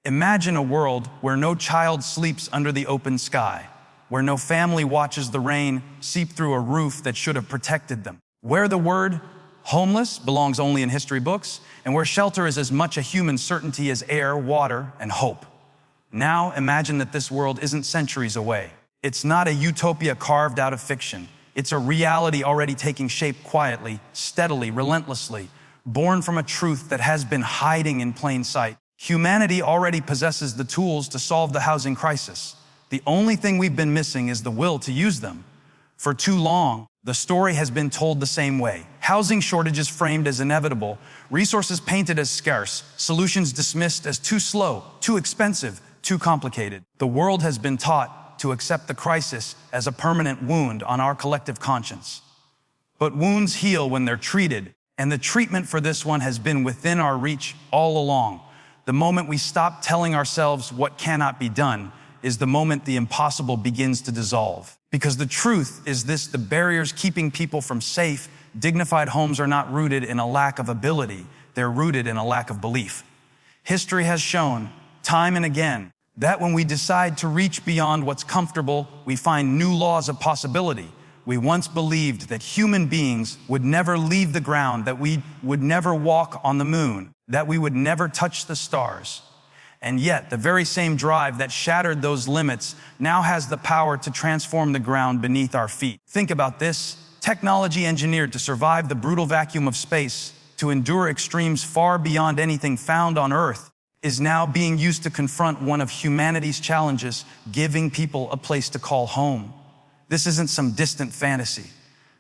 Imagine a world where no child sleeps under the open sky, where no family watches the rain seep through a roof that should have protected them, where the word homeless belongs only in history books, and where shelter is as much a human certainty as air, water, and hope. Now imagine that this world isn't centuries away. It's not a utopia carved out of fiction. It's a reality already taking shape quietly, steadily, relentlessly, born from a truth that has been hiding in plain sight. Humanity already possesses the tools to solve the housing crisis. The only thing we've been missing is the will to use them. For too long, the story has been told the same way. Housing shortages framed as inevitable, resources painted as scarce, solutions dismissed as too slow, too expensive, too complicated. The world has been taught to accept the crisis as a permanent wound on our collective conscience. But wounds heal when they're treated, and the treatment for this one has been within our reach all along. The moment we stop telling ourselves what cannot be done is the moment the impossible begins to dissolve. Because the truth is this: the barriers keeping people from safe, dignified homes are not rooted in a lack of ability, they're rooted in a lack of belief. History has shown, time and again, that when we decide to reach beyond what's comfortable, we find new laws of possibility. We once believed that human beings would never leave the ground, that we would never walk on the moon, that we would never touch the stars. And yet, the very same drive that shattered those limits now has the power to transform the ground beneath our feet. Think about this: technology engineered to survive the brutal vacuum of space, to endure extremes far beyond anything found on Earth, is now being used to confront one of humanity's challenges, giving people a place to call home. This isn't some distant fantasy.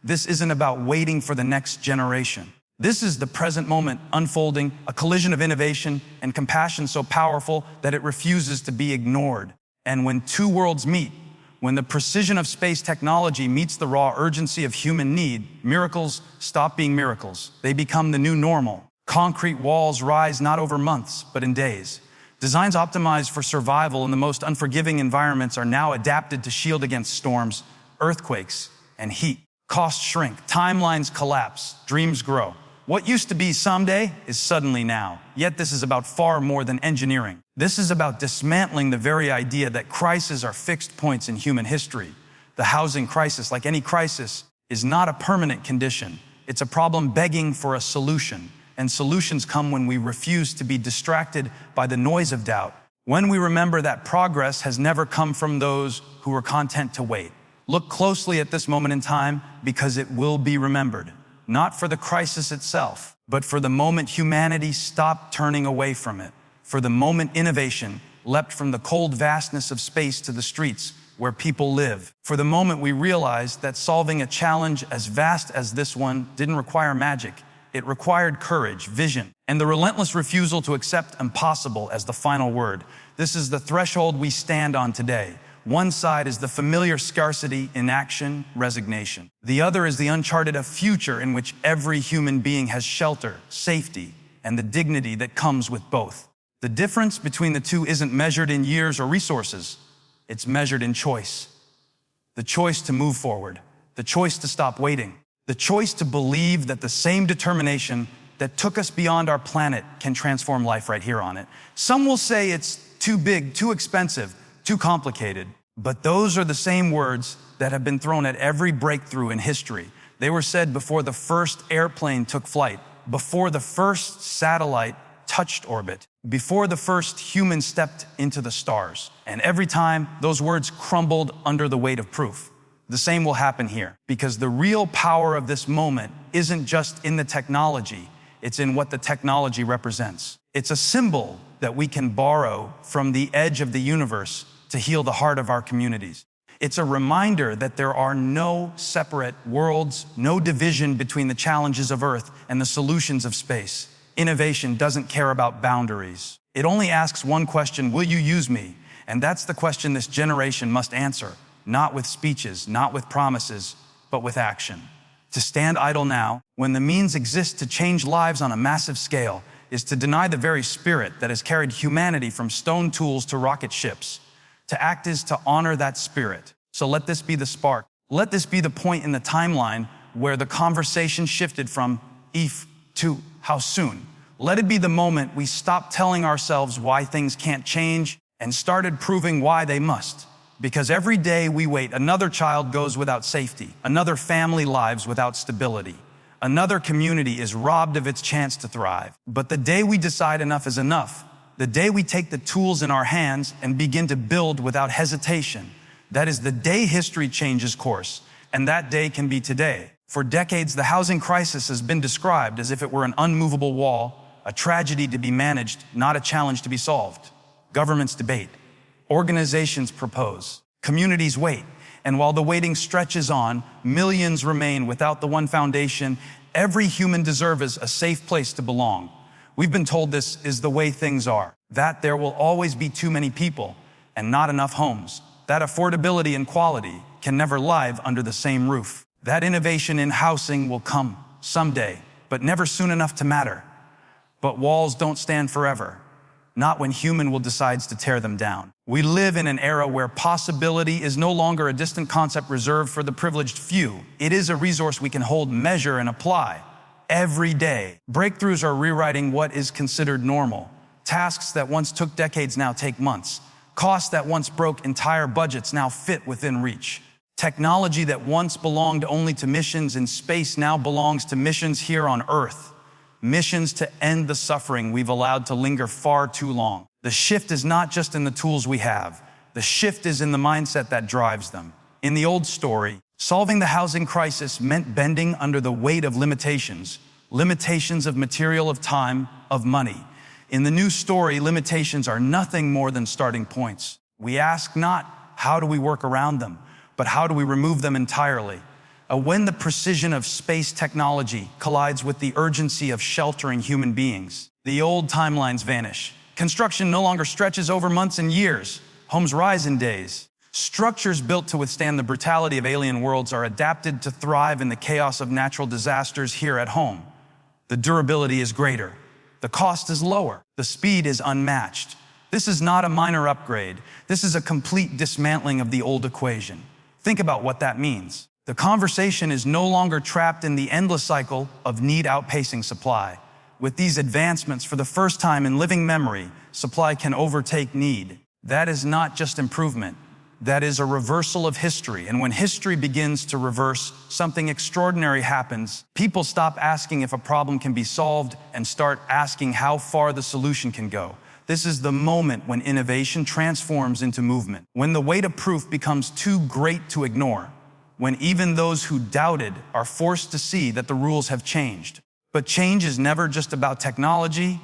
This isn't about waiting for the next generation. This is the present moment unfolding, a collision of innovation and compassion so powerful that it refuses to be ignored. And when two worlds meet, when the precision of space technology meets the raw urgency of human need, miracles stop being miracles. They become the new normal. Concrete walls rise not over months, but in days. Designs optimized for survival in the most unforgiving environments are now adapted to shield against storms, earthquakes, and heat. Costs shrink, timelines collapse, dreams grow. What used to be someday is suddenly now. Yet this is about far more than engineering. This is about dismantling the very idea that crises are fixed points in human history. The housing crisis, like any crisis, is not a permanent condition. It's a problem begging for a solution. And solutions come when we refuse to be distracted by the noise of doubt. When we remember that progress has never come from those who are content to wait. Look closely at this moment in time, because it will be remembered. Not for the crisis itself, but for the moment humanity stopped turning away from it. For the moment innovation leapt from the cold vastness of space to the streets where people live. For the moment we realized that solving a challenge as vast as this one didn't require magic. It required courage, vision, and the relentless refusal to accept impossible as the final word. This is the threshold we stand on today. One side is the familiar scarcity, inaction, resignation. The other is the uncharted future in which every human being has shelter, safety, and the dignity that comes with both. The difference between the two isn't measured in years or resources. It's measured in choice. The choice to move forward, the choice to stop waiting, the choice to believe that the same determination that took us beyond our planet can transform life right here on it. Some will say it's too big, too expensive, too complicated. But those are the same words that have been thrown at every breakthrough in history. They were said before the first airplane took flight, before the first satellite touched orbit, before the first human stepped into the stars. And every time, those words crumbled under the weight of proof. The same will happen here, because the real power of this moment isn't just in the technology, it's in what the technology represents. It's a symbol that we can borrow from the edge of the universe to heal the heart of our communities. It's a reminder that there are no separate worlds, no division between the challenges of Earth and the solutions of space. Innovation doesn't care about boundaries. It only asks one question: will you use me? And that's the question this generation must answer, not with speeches, not with promises, but with action. To stand idle now, when the means exist to change lives on a massive scale, is to deny the very spirit that has carried humanity from stone tools to rocket ships. To act is to honor that spirit. So let this be the spark. Let this be the point in the timeline where the conversation shifted from if to how soon. Let it be the moment we stop telling ourselves why things can't change and started proving why they must. Because every day we wait, another child goes without safety, another family lives without stability, another community is robbed of its chance to thrive. But the day we decide enough is enough, the day we take the tools in our hands and begin to build without hesitation, that is the day history changes course, and that day can be today. For decades, the housing crisis has been described as if it were an unmovable wall, a tragedy to be managed, not a challenge to be solved. Governments debate, organizations propose, communities wait, and while the waiting stretches on, millions remain without the one foundation every human deserves: a safe place to belong. We've been told this is the way things are, that there will always be too many people and not enough homes, that affordability and quality can never live under the same roof, that innovation in housing will come someday, but never soon enough to matter. But walls don't stand forever, not when human will decides to tear them down. We live in an era where possibility is no longer a distant concept reserved for the privileged few. It is a resource we can hold, measure, and apply every day. Breakthroughs are rewriting what is considered normal. Tasks that once took decades now take months. Costs that once broke entire budgets now fit within reach. Technology that once belonged only to missions in space now belongs to missions here on Earth. Missions to end the suffering we've allowed to linger far too long. The shift is not just in the tools we have. The shift is in the mindset that drives them. In the old story, solving the housing crisis meant bending under the weight of limitations of material, of time, of money. In the new story, limitations are nothing more than starting points. We ask not, how do we work around them, but how do we remove them entirely? When the precision of space technology collides with the urgency of sheltering human beings, the old timelines vanish. Construction no longer stretches over months and years. Homes rise in days. Structures built to withstand the brutality of alien worlds are adapted to thrive in the chaos of natural disasters here at home. The durability is greater. The cost is lower. The speed is unmatched. This is not a minor upgrade. This is a complete dismantling of the old equation. Think about what that means. The conversation is no longer trapped in the endless cycle of need outpacing supply. With these advancements, for the first time in living memory, supply can overtake need. That is not just improvement. That is a reversal of history. And when history begins to reverse, something extraordinary happens. People stop asking if a problem can be solved and start asking how far the solution can go. This is the moment when innovation transforms into movement. When the weight of proof becomes too great to ignore. When even those who doubted are forced to see that the rules have changed. But change is never just about technology.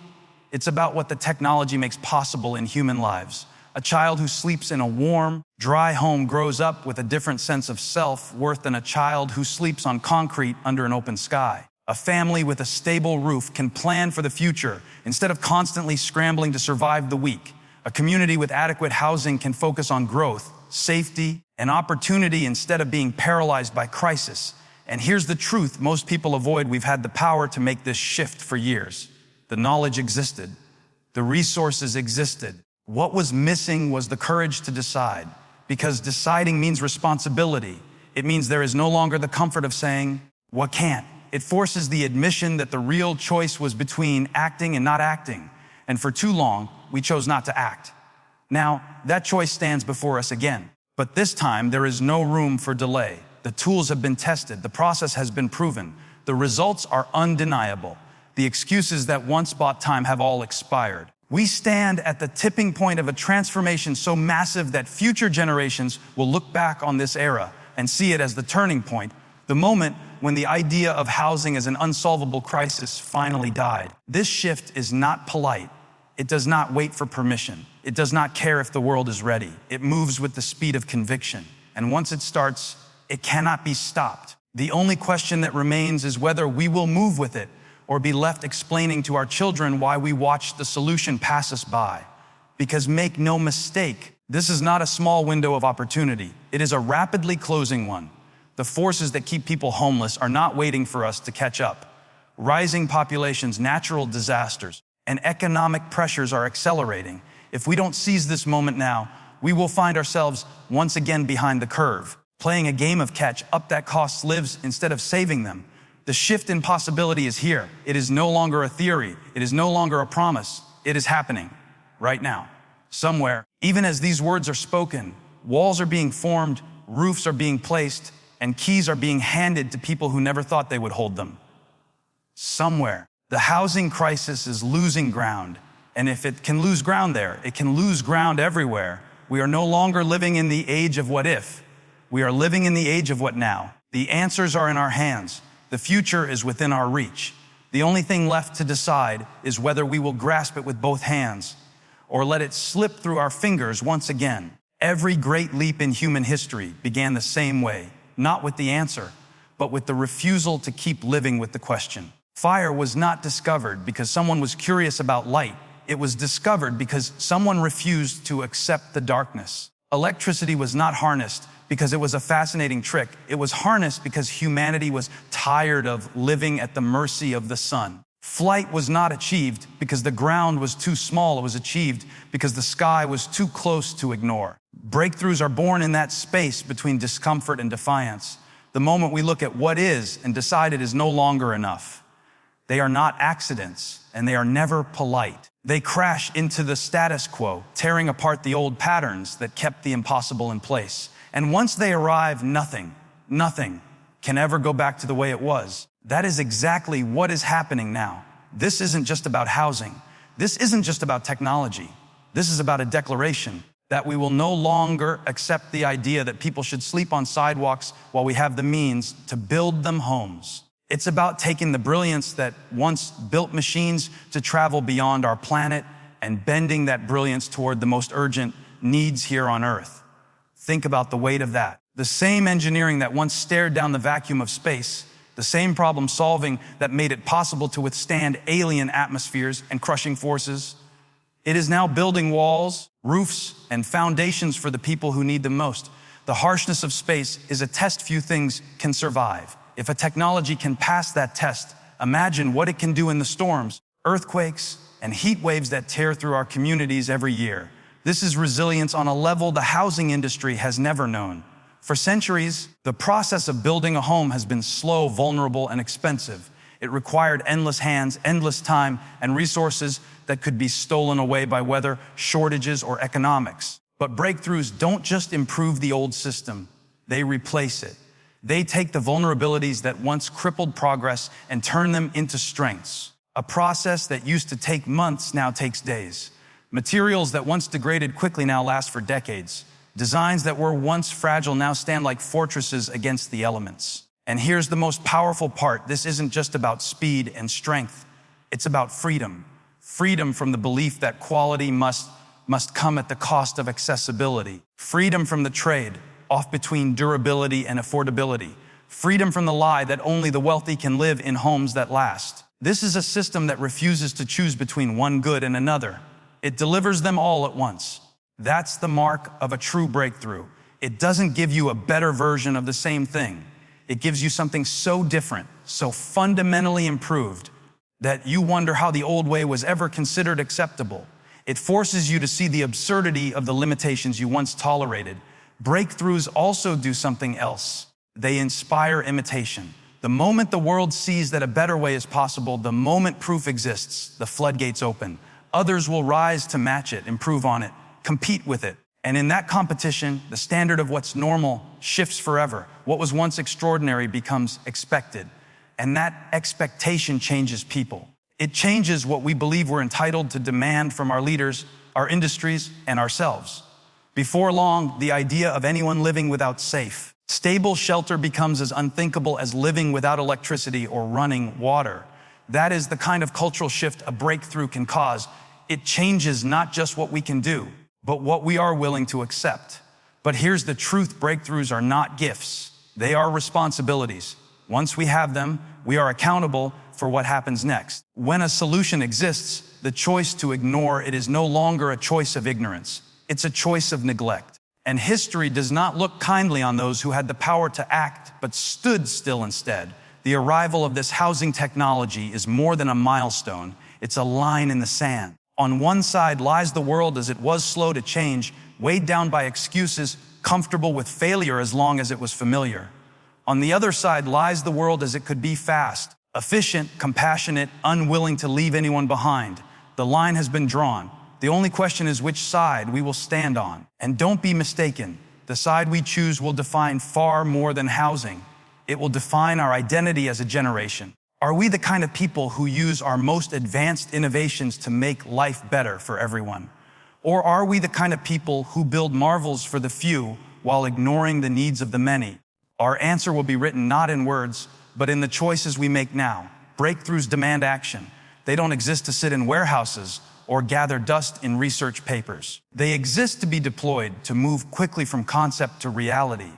It's about what the technology makes possible in human lives. A child who sleeps in a warm, dry home grows up with a different sense of self-worth than a child who sleeps on concrete under an open sky. A family with a stable roof can plan for the future instead of constantly scrambling to survive the week. A community with adequate housing can focus on growth, safety, and opportunity instead of being paralyzed by crisis. And here's the truth most people avoid. We've had the power to make this shift for years. The knowledge existed. The resources existed. What was missing was the courage to decide, because deciding means responsibility. It means there is no longer the comfort of saying, what can't? It forces the admission that the real choice was between acting and not acting. And for too long, we chose not to act. Now, that choice stands before us again. But this time, there is no room for delay. The tools have been tested. The process has been proven. The results are undeniable. The excuses that once bought time have all expired. We stand at the tipping point of a transformation so massive that future generations will look back on this era and see it as the turning point, the moment when the idea of housing as an unsolvable crisis finally died. This shift is not polite. It does not wait for permission. It does not care if the world is ready. It moves with the speed of conviction. And once it starts, it cannot be stopped. The only question that remains is whether we will move with it or be left explaining to our children why we watched the solution pass us by. Because make no mistake, this is not a small window of opportunity. It is a rapidly closing one. The forces that keep people homeless are not waiting for us to catch up. Rising populations, natural disasters, and economic pressures are accelerating. If we don't seize this moment now, we will find ourselves once again behind the curve, playing a game of catch up that costs lives instead of saving them. The shift in possibility is here. It is no longer a theory. It is no longer a promise. It is happening right now, somewhere. Even as these words are spoken, walls are being formed, roofs are being placed, and keys are being handed to people who never thought they would hold them. Somewhere. The housing crisis is losing ground. And if it can lose ground there, it can lose ground everywhere. We are no longer living in the age of what if. We are living in the age of what now. The answers are in our hands. The future is within our reach. The only thing left to decide is whether we will grasp it with both hands or let it slip through our fingers once again. Every great leap in human history began the same way, not with the answer, but with the refusal to keep living with the question. Fire was not discovered because someone was curious about light. It was discovered because someone refused to accept the darkness. Electricity was not harnessed because it was a fascinating trick. It was harnessed because humanity was tired of living at the mercy of the sun. Flight was not achieved because the ground was too small. It was achieved because the sky was too close to ignore. Breakthroughs are born in that space between discomfort and defiance. The moment we look at what is and decide it is no longer enough. They are not accidents, and they are never polite. They crash into the status quo, tearing apart the old patterns that kept the impossible in place. And once they arrive, nothing can ever go back to the way it was. That is exactly what is happening now. This isn't just about housing. This isn't just about technology. This is about a declaration that we will no longer accept the idea that people should sleep on sidewalks while we have the means to build them homes. It's about taking the brilliance that once built machines to travel beyond our planet and bending that brilliance toward the most urgent needs here on Earth. Think about the weight of that. The same engineering that once stared down the vacuum of space, the same problem solving that made it possible to withstand alien atmospheres and crushing forces, it is now building walls, roofs, and foundations for the people who need them most. The harshness of space is a test few things can survive. If a technology can pass that test, imagine what it can do in the storms, earthquakes, and heat waves that tear through our communities every year. This is resilience on a level the housing industry has never known. For centuries, the process of building a home has been slow, vulnerable, and expensive. It required endless hands, endless time, and resources that could be stolen away by weather, shortages, or economics. But breakthroughs don't just improve the old system, they replace it. They take the vulnerabilities that once crippled progress and turn them into strengths. A process that used to take months now takes days. Materials that once degraded quickly now last for decades. Designs that were once fragile now stand like fortresses against the elements. And here's the most powerful part. This isn't just about speed and strength. It's about freedom. Freedom from the belief that quality must come at the cost of accessibility. Freedom from the trade off between durability and affordability. Freedom from the lie that only the wealthy can live in homes that last. This is a system that refuses to choose between one good and another. It delivers them all at once. That's the mark of a true breakthrough. It doesn't give you a better version of the same thing. It gives you something so different, so fundamentally improved, that you wonder how the old way was ever considered acceptable. It forces you to see the absurdity of the limitations you once tolerated. Breakthroughs also do something else. They inspire imitation. The moment the world sees that a better way is possible, the moment proof exists, the floodgates open. Others will rise to match it, improve on it, compete with it. And in that competition, the standard of what's normal shifts forever. What was once extraordinary becomes expected. And that expectation changes people. It changes what we believe we're entitled to demand from our leaders, our industries, and ourselves. Before long, the idea of anyone living without safe, stable shelter becomes as unthinkable as living without electricity or running water. That is the kind of cultural shift a breakthrough can cause. It changes not just what we can do, but what we are willing to accept. But here's the truth: breakthroughs are not gifts. They are responsibilities. Once we have them, we are accountable for what happens next. When a solution exists, the choice to ignore it is no longer a choice of ignorance. It's a choice of neglect. And history does not look kindly on those who had the power to act but stood still instead. The arrival of this housing technology is more than a milestone. It's a line in the sand. On one side lies the world as it was slow to change, weighed down by excuses, comfortable with failure as long as it was familiar. On the other side lies the world as it could be fast, efficient, compassionate, unwilling to leave anyone behind. The line has been drawn. The only question is which side we will stand on. And don't be mistaken, the side we choose will define far more than housing. It will define our identity as a generation. Are we the kind of people who use our most advanced innovations to make life better for everyone? Or are we the kind of people who build marvels for the few while ignoring the needs of the many? Our answer will be written not in words, but in the choices we make now. Breakthroughs demand action. They don't exist to sit in warehouses or gather dust in research papers. They exist to be deployed, to move quickly from concept to reality.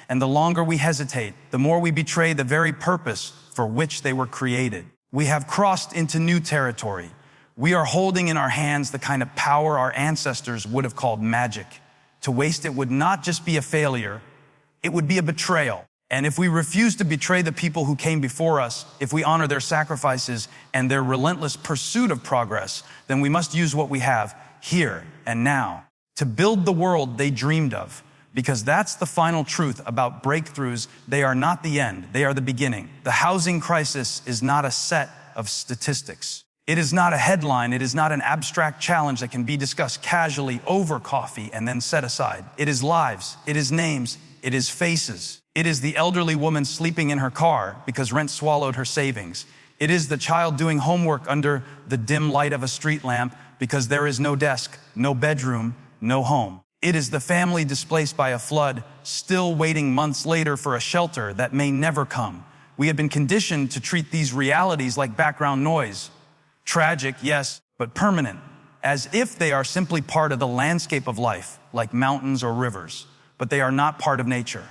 And the longer we hesitate, the more we betray the very purpose for which they were created. We have crossed into new territory. We are holding in our hands the kind of power our ancestors would have called magic. To waste it would not just be a failure, it would be a betrayal. And if we refuse to betray the people who came before us, if we honor their sacrifices and their relentless pursuit of progress, then we must use what we have here and now to build the world they dreamed of. Because that's the final truth about breakthroughs. They are not the end, they are the beginning. The housing crisis is not a set of statistics. It is not a headline, it is not an abstract challenge that can be discussed casually over coffee and then set aside. It is lives, it is names, it is faces. It is the elderly woman sleeping in her car because rent swallowed her savings. It is the child doing homework under the dim light of a street lamp because there is no desk, no bedroom, no home. It is the family displaced by a flood, still waiting months later for a shelter that may never come. We have been conditioned to treat these realities like background noise. Tragic, yes, but permanent, as if they are simply part of the landscape of life, like mountains or rivers. But they are not part of nature.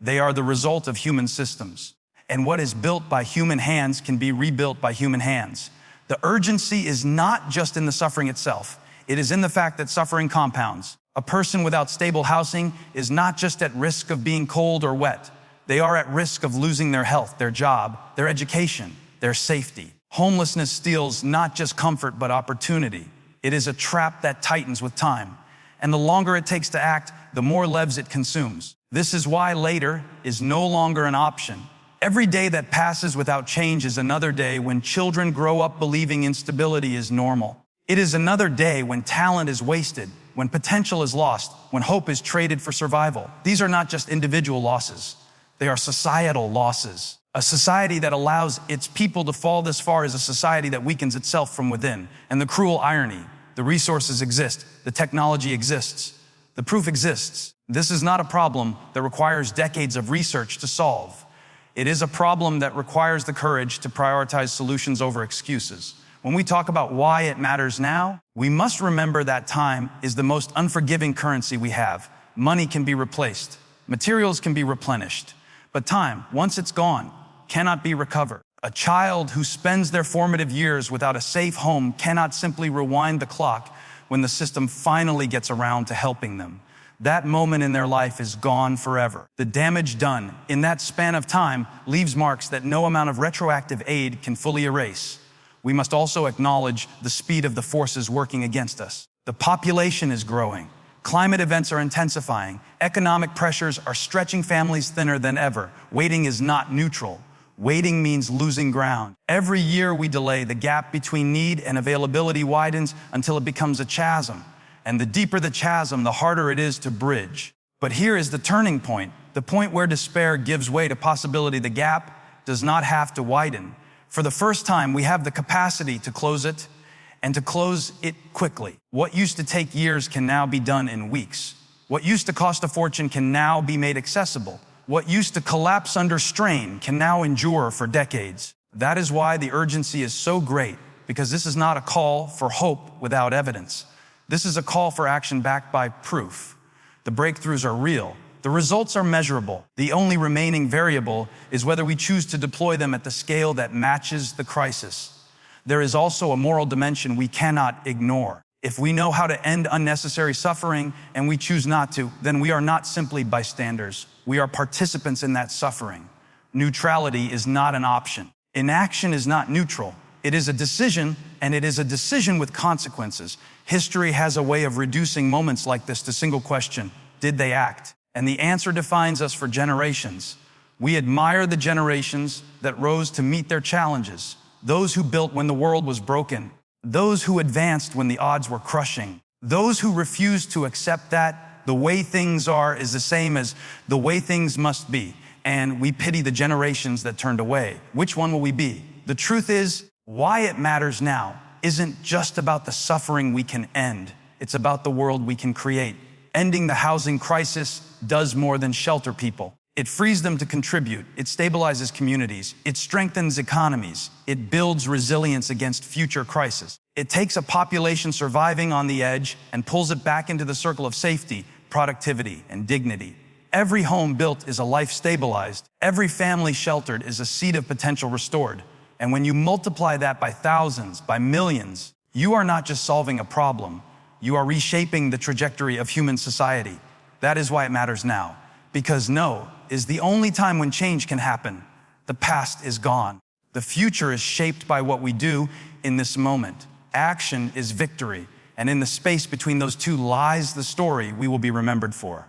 They are the result of human systems. And what is built by human hands can be rebuilt by human hands. The urgency is not just in the suffering itself. It is in the fact that suffering compounds. A person without stable housing is not just at risk of being cold or wet. They are at risk of losing their health, their job, their education, their safety. Homelessness steals not just comfort, but opportunity. It is a trap that tightens with time. And the longer it takes to act, the more leaves it consumes. This is why later is no longer an option. Every day that passes without change is another day when children grow up believing instability is normal. It is another day when talent is wasted, when potential is lost, when hope is traded for survival. These are not just individual losses. They are societal losses. A society that allows its people to fall this far is a society that weakens itself from within. And the cruel irony, the resources exist, the technology exists, the proof exists. This is not a problem that requires decades of research to solve. It is a problem that requires the courage to prioritize solutions over excuses. When we talk about why it matters now, we must remember that time is the most unforgiving currency we have. Money can be replaced, materials can be replenished, but time, once it's gone, cannot be recovered. A child who spends their formative years without a safe home cannot simply rewind the clock when the system finally gets around to helping them. That moment in their life is gone forever. The damage done in that span of time leaves marks that no amount of retroactive aid can fully erase. We must also acknowledge the speed of the forces working against us. The population is growing. Climate events are intensifying. Economic pressures are stretching families thinner than ever. Waiting is not neutral. Waiting means losing ground. Every year we delay, the gap between need and availability widens until it becomes a chasm. And the deeper the chasm, the harder it is to bridge. But here is the turning point, the point where despair gives way to possibility. The gap does not have to widen. For the first time, we have the capacity to close it, and to close it quickly. What used to take years can now be done in weeks. What used to cost a fortune can now be made accessible. What used to collapse under strain can now endure for decades. That is why the urgency is so great, because this is not a call for hope without evidence. This is a call for action backed by proof. The breakthroughs are real. The results are measurable. The only remaining variable is whether we choose to deploy them at the scale that matches the crisis. There is also a moral dimension we cannot ignore. If we know how to end unnecessary suffering and we choose not to, then we are not simply bystanders. We are participants in that suffering. Neutrality is not an option. Inaction is not neutral. It is a decision, and it is a decision with consequences. History has a way of reducing moments like this to single question: did they act? And the answer defines us for generations. We admire the generations that rose to meet their challenges, those who built when the world was broken, those who advanced when the odds were crushing, those who refused to accept that the way things are is the same as the way things must be, and we pity the generations that turned away. Which one will we be? The truth is, why it matters now isn't just about the suffering we can end. It's about the world we can create. Ending the housing crisis does more than shelter people. It frees them to contribute. It stabilizes communities. It strengthens economies. It builds resilience against future crises. It takes a population surviving on the edge and pulls it back into the circle of safety, productivity, and dignity. Every home built is a life stabilized. Every family sheltered is a seed of potential restored. And when you multiply that by thousands, by millions, you are not just solving a problem, you are reshaping the trajectory of human society. That is why it matters now. Because no is the only time when change can happen. The past is gone. The future is shaped by what we do in this moment. Action is victory. And in the space between those two lies the story we will be remembered for.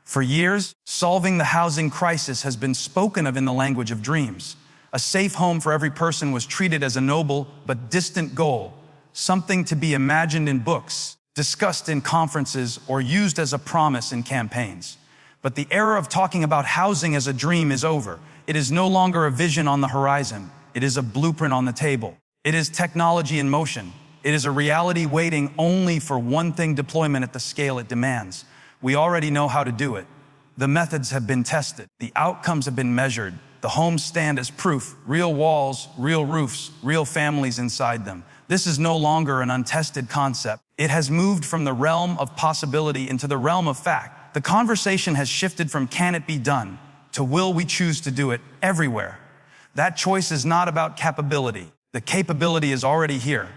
For years, solving the housing crisis has been spoken of in the language of dreams. A safe home for every person was treated as a noble but distant goal, something to be imagined in books, discussed in conferences, or used as a promise in campaigns. But the era of talking about housing as a dream is over. It is no longer a vision on the horizon. It is a blueprint on the table. It is technology in motion. It is a reality waiting only for one thing: deployment at the scale it demands. We already know how to do it. The methods have been tested. The outcomes have been measured. The homes stand as proof: real walls, real roofs, real families inside them. This is no longer an untested concept. It has moved from the realm of possibility into the realm of fact. The conversation has shifted from can it be done to will we choose to do it everywhere. That choice is not about capability. The capability is already here.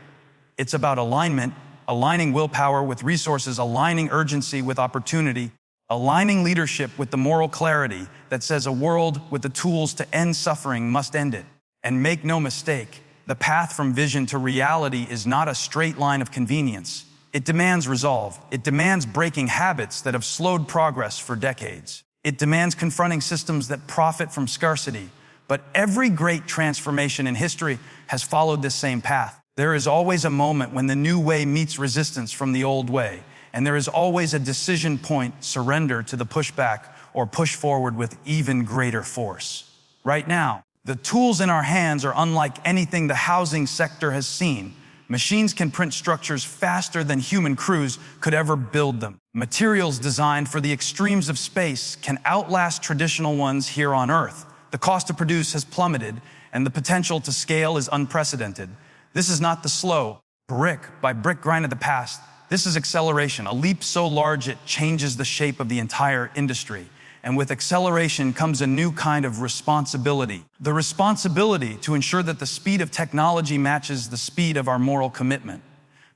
It's about alignment, aligning willpower with resources, aligning urgency with opportunity, aligning leadership with the moral clarity that says a world with the tools to end suffering must end it. And make no mistake, the path from vision to reality is not a straight line of convenience. It demands resolve. It demands breaking habits that have slowed progress for decades. It demands confronting systems that profit from scarcity. But every great transformation in history has followed this same path. There is always a moment when the new way meets resistance from the old way. And there is always a decision point: surrender to the pushback or push forward with even greater force. Right now, the tools in our hands are unlike anything the housing sector has seen. Machines can print structures faster than human crews could ever build them. Materials designed for the extremes of space can outlast traditional ones here on Earth. The cost to produce has plummeted, and the potential to scale is unprecedented. This is not the slow, brick by brick grind of the past. This is acceleration, a leap so large it changes the shape of the entire industry. And with acceleration comes a new kind of responsibility. The responsibility to ensure that the speed of technology matches the speed of our moral commitment.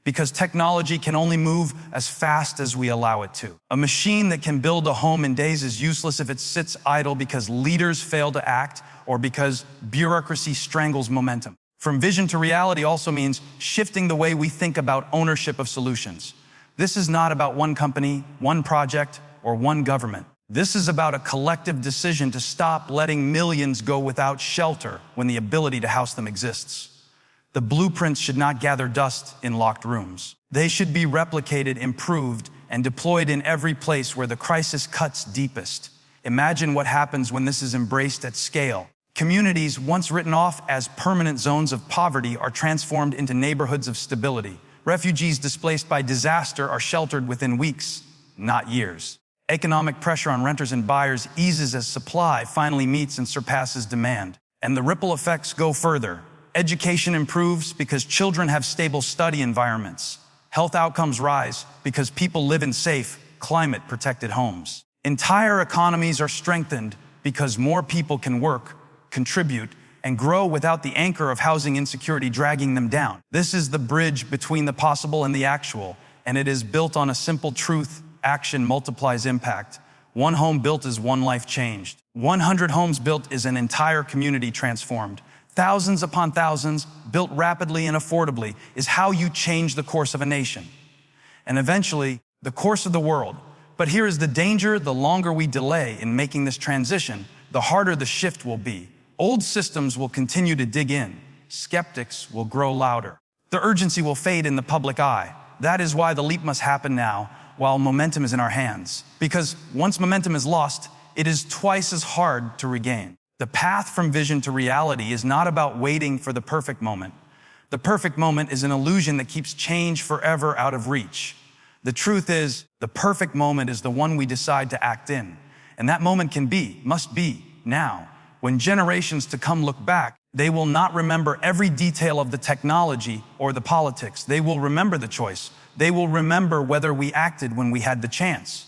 Because technology can only move as fast as we allow it to. A machine that can build a home in days is useless if it sits idle because leaders fail to act or because bureaucracy strangles momentum. From vision to reality also means shifting the way we think about ownership of solutions. This is not about one company, one project, or one government. This is about a collective decision to stop letting millions go without shelter when the ability to house them exists. The blueprints should not gather dust in locked rooms. They should be replicated, improved, and deployed in every place where the crisis cuts deepest. Imagine what happens when this is embraced at scale. Communities once written off as permanent zones of poverty are transformed into neighborhoods of stability. Refugees displaced by disaster are sheltered within weeks, not years. Economic pressure on renters and buyers eases as supply finally meets and surpasses demand. And the ripple effects go further. Education improves because children have stable study environments. Health outcomes rise because people live in safe, climate-protected homes. Entire economies are strengthened because more people can work, contribute, and grow without the anchor of housing insecurity dragging them down. This is the bridge between the possible and the actual, and it is built on a simple truth: action multiplies impact. One home built is one life changed. 100 homes built is an entire community transformed. Thousands upon thousands, built rapidly and affordably, is how you change the course of a nation. And eventually, the course of the world. But here is the danger: the longer we delay in making this transition, the harder the shift will be. Old systems will continue to dig in. Skeptics will grow louder. The urgency will fade in the public eye. That is why the leap must happen now, while momentum is in our hands. Because once momentum is lost, it is twice as hard to regain. The path from vision to reality is not about waiting for the perfect moment. The perfect moment is an illusion that keeps change forever out of reach. The truth is, the perfect moment is the one we decide to act in. And that moment must be, now. When generations to come look back, they will not remember every detail of the technology or the politics. They will remember the choice. They will remember whether we acted when we had the chance.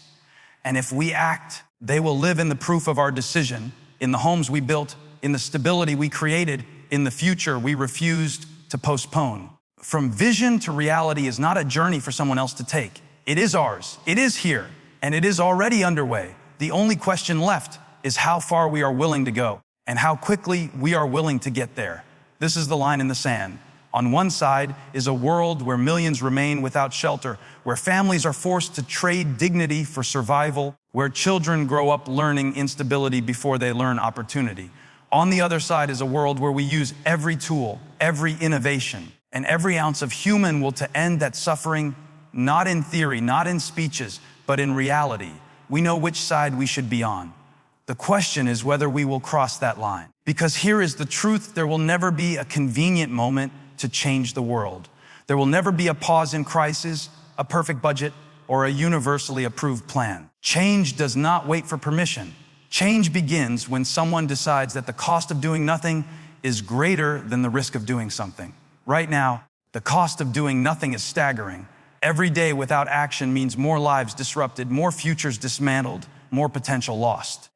And if we act, they will live in the proof of our decision, in the homes we built, in the stability we created, in the future we refused to postpone. From vision to reality is not a journey for someone else to take. It is ours. It is here, and it is already underway. The only question left is how far we are willing to go and how quickly we are willing to get there. This is the line in the sand. On one side is a world where millions remain without shelter, where families are forced to trade dignity for survival, where children grow up learning instability before they learn opportunity. On the other side is a world where we use every tool, every innovation, and every ounce of human will to end that suffering, not in theory, not in speeches, but in reality. We know which side we should be on. The question is whether we will cross that line. Because here is the truth: there will never be a convenient moment to change the world. There will never be a pause in crisis, a perfect budget, or a universally approved plan. Change does not wait for permission. Change begins when someone decides that the cost of doing nothing is greater than the risk of doing something. Right now, the cost of doing nothing is staggering. Every day without action means more lives disrupted, more futures dismantled, more potential lost.